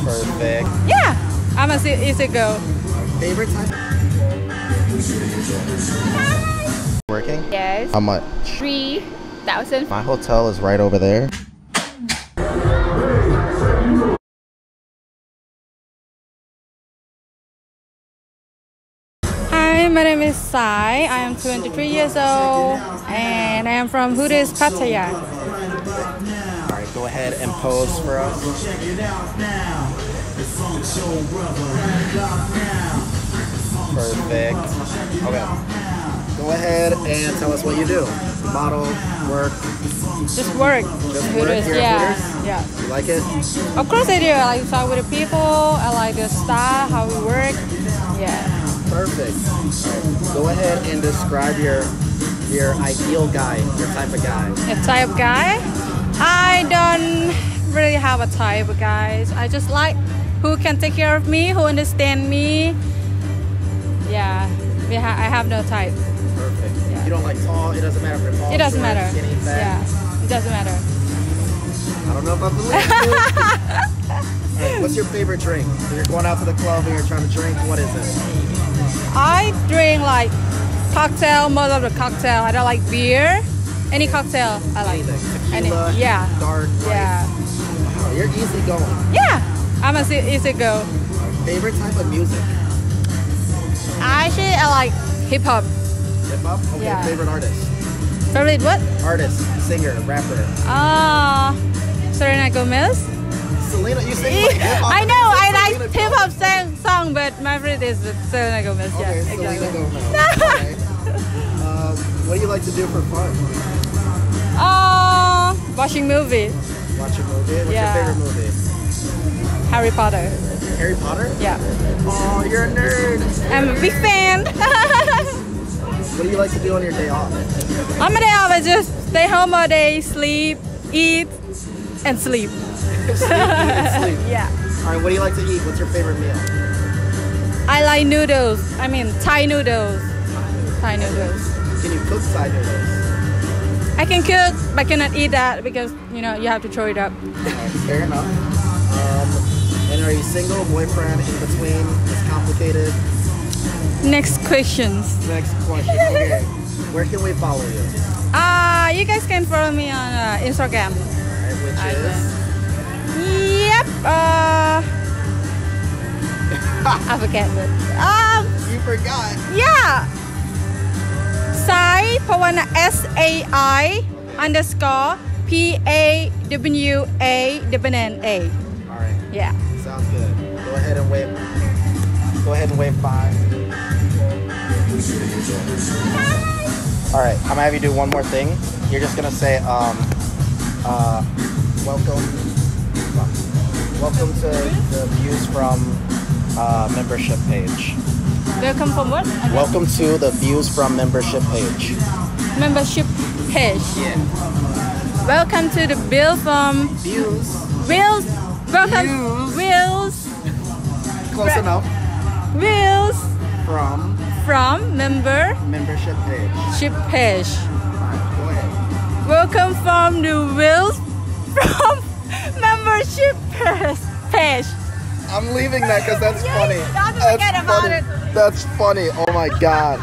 Perfect. Yeah, I'm a easy girl. Favorite time? Working? Yes. How much? 3,000. My hotel is right over there. Hi, my name is Sai. I am 23 years old and I am from Hooters, Pattaya. Alright, go ahead and pose for us. Perfect. Okay. Go ahead and tell us what you do. Model, work. Just work. Just Hooters, work. yeah. Hooters? Yeah. You like it? Of course I do. I like to talk with the people. I like the style, how we work. Yeah. Perfect. Right. Go ahead and describe your ideal guy, your type of guy. A type of guy? I don't really have a type of guys. I just like who can take care of me, who understand me. Yeah. I have no type. Perfect. Yeah. You don't like tall, it doesn't matter if you're tall. It doesn't short, matter. Skinny, fat. Yeah. It doesn't matter. I don't know if I believe you. Right, what's your favorite drink? If you're going out to the club and you're trying to drink, what is it? I drink like cocktail, most of the cocktail. I don't like beer. Any cocktail I like. Tequila, yeah. dark, light. Yeah. Wow, you're easy going. Yeah. I'm a easy girl. Favorite type of music? Actually, I like hip hop. Hip hop? Okay, Yeah. favorite artist? Favorite what? Artist, singer, rapper. Selena Gomez. Selena, you sing like hip hop. I know, I like Selena hip hop Gomez. song, but my favorite is Selena Gomez. Okay, Yeah, Selena exactly. Gomez. Okay. What do you like to do for fun? Watching movies. Watch a movie. What's Yeah. your favorite movie? Harry Potter. Harry Potter? Yeah. Oh, you're a nerd. I'm a big fan. What do you like to do on your day off? On my day off, I just stay home all day, sleep, eat, and sleep. Sleep, eat, and sleep. Yeah. All right, what do you like to eat? What's your favorite meal? I like noodles. I mean, Thai noodles. Thai noodles. Can you cook Thai noodles? I can cook, but cannot eat that because, you know, you have to throw it up. Fair enough. And are you single, boyfriend, in between? It's complicated. Next questions. Next question. Okay. Where can we follow you? You guys can follow me on Instagram. Alright, which is? Yep. I forget it. You forgot. Yeah. Sai Pawana SAI _PAWANA. Alright. Yeah. Sounds good. Go ahead and wave. Go ahead and wave 5. Alright, I'm gonna have you do one more thing. You're just gonna say, welcome to the views from membership page. Welcome from what? Welcome to the views from membership page. Membership page. Yeah. Welcome to the bill from Views. Wheels. Welcome. Views. Wheels. Close enough. Wheels From membership membership page. page. Alright, go ahead. Welcome from the Wheels from membership page. I'm leaving that because that's funny. Don't That's forget about funny. it. That's funny. Oh my god.